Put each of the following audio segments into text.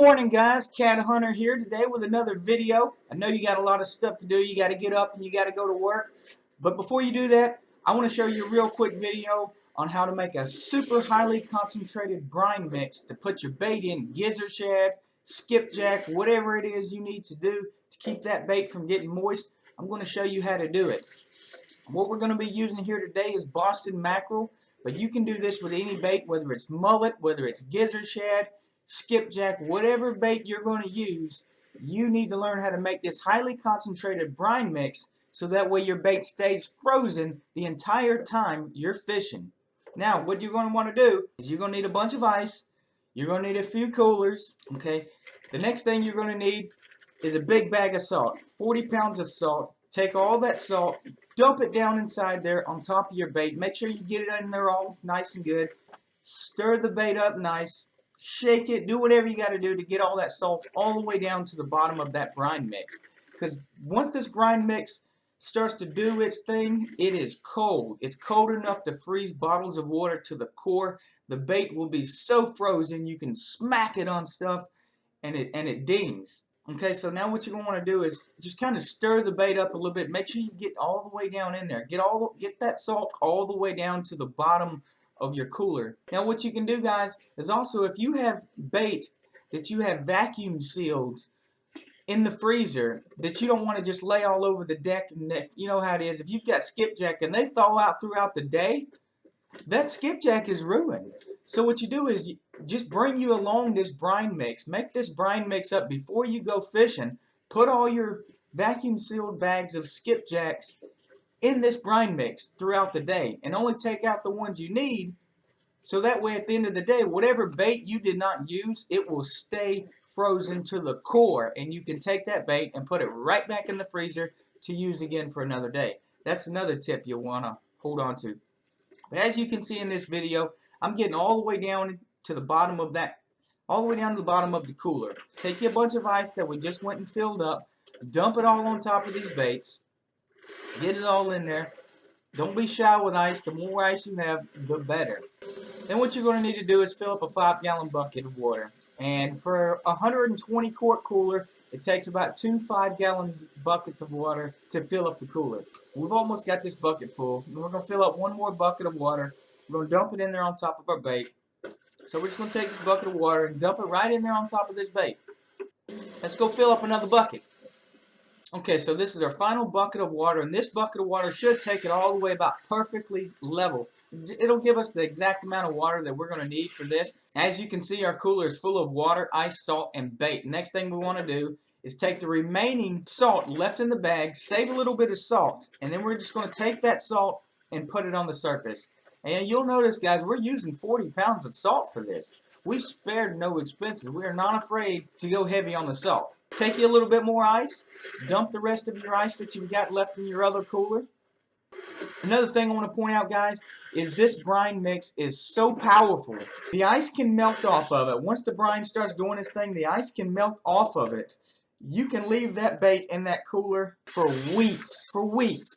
morning, guys. Cat Hunter here today with another video. I know you got a lot of stuff to do. You got to get up and you got to go to work. But before you do that, I want to show you a real quick video on how to make a super highly concentrated brine mix to put your bait in, gizzard shad, skipjack, whatever it is you need to do to keep that bait from getting moist. I'm going to show you how to do it. What we're going to be using here today is Boston mackerel, but you can do this with any bait, whether it's mullet, whether it's gizzard shad, skipjack, whatever bait you're going to use. You need to learn how to make this highly concentrated brine mix so that way your bait stays frozen the entire time you're fishing. Now, what you're going to want to do is you're going to need a bunch of ice. You're going to need a few coolers. Okay. The next thing you're going to need is a big bag of salt, 40 pounds of salt. Take all that salt, dump it down inside there on top of your bait. Make sure you get it in there all nice and good. Stir the bait up nice. Shake it. Do whatever you got to do to get all that salt all the way down to the bottom of that brine mix. Because once this brine mix starts to do its thing, it is cold. It's cold enough to freeze bottles of water to the core. The bait will be so frozen you can smack it on stuff and it dings. Okay, so now what you're going to want to do is just kind of stir the bait up a little bit. Make sure you get all the way down in there. Get that salt all the way down to the bottom of your cooler. Now what you can do, guys, is also if you have bait that you have vacuum sealed in the freezer that you don't want to just lay all over the deck, and you know how it is. If you've got skipjack and they thaw out throughout the day, that skipjack is ruined. So what you do is just bring you along this brine mix. Make this brine mix up before you go fishing. Put all your vacuum sealed bags of skipjacks in this brine mix throughout the day and only take out the ones you need, so that way at the end of the day, whatever bait you did not use, it will stay frozen to the core, and you can take that bait and put it right back in the freezer to use again for another day. That's another tip you'll want to hold on to. But as you can see in this video, I'm getting all the way down to the bottom of that, all the way down to the bottom of the cooler. Take you a bunch of ice that we just went and filled up, dump it all on top of these baits, get it all in there. Don't be shy with ice. The more ice you have, the better. Then what you're going to need to do is fill up a 5-gallon bucket of water. And for a 120 quart cooler, it takes about 2 5-gallon buckets of water to fill up the cooler. We've almost got this bucket full. And we're going to fill up one more bucket of water. We're going to dump it in there on top of our bait. So we're just going to take this bucket of water and dump it right in there on top of this bait. Let's go fill up another bucket. Okay, so this is our final bucket of water, and this bucket of water should take it all the way about perfectly level. It'll give us the exact amount of water that we're going to need for this. As you can see, our cooler is full of water, ice, salt, and bait. Next thing we want to do is take the remaining salt left in the bag, save a little bit of salt, and then we're just going to take that salt and put it on the surface. And you'll notice, guys, we're using 40 pounds of salt for this. We spared no expenses. We are not afraid to go heavy on the salt. Take you a little bit more ice. Dump the rest of your ice that you've got left in your other cooler. Another thing I want to point out, guys, is this brine mix is so powerful. The ice can melt off of it. Once the brine starts doing its thing, the ice can melt off of it. You can leave that bait in that cooler for weeks,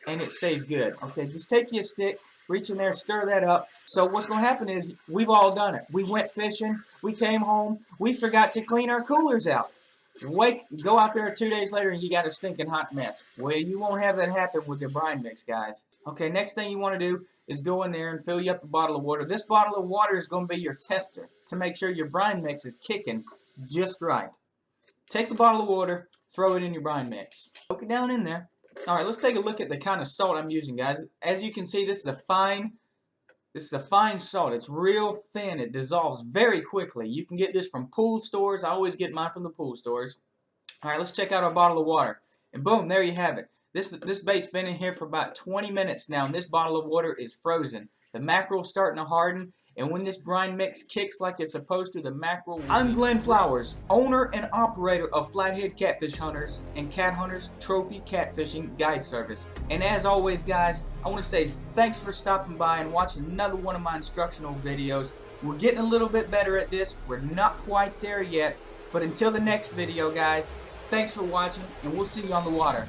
and it stays good. Okay, just take you a stick, reach in there, stir that up. So what's going to happen is we've all done it. We went fishing. We came home. We forgot to clean our coolers out. Go out there 2 days later and you got a stinking hot mess. Well, you won't have that happen with your brine mix, guys. Okay, next thing you want to do is go in there and fill you up a bottle of water. This bottle of water is going to be your tester to make sure your brine mix is kicking just right. Take the bottle of water, throw it in your brine mix. Soak it down in there. All right, let's take a look at the kind of salt I'm using, guys. As you can see, this is a fine salt. It's real thin. It dissolves very quickly. You can get this from pool stores. I always get mine from the pool stores. All right, let's check out our bottle of water. And boom, there you have it. This bait's been in here for about 20 minutes now, and this bottle of water is frozen. The mackerel's starting to harden, and when this brine mix kicks like it's supposed to, the mackerel... I'm Glenn Flowers, owner and operator of Flathead Catfish Hunters and Cat Hunters Trophy Catfishing Guide Service. And as always, guys, I want to say thanks for stopping by and watching another one of my instructional videos. We're getting a little bit better at this. We're not quite there yet. But until the next video, guys, thanks for watching, and we'll see you on the water.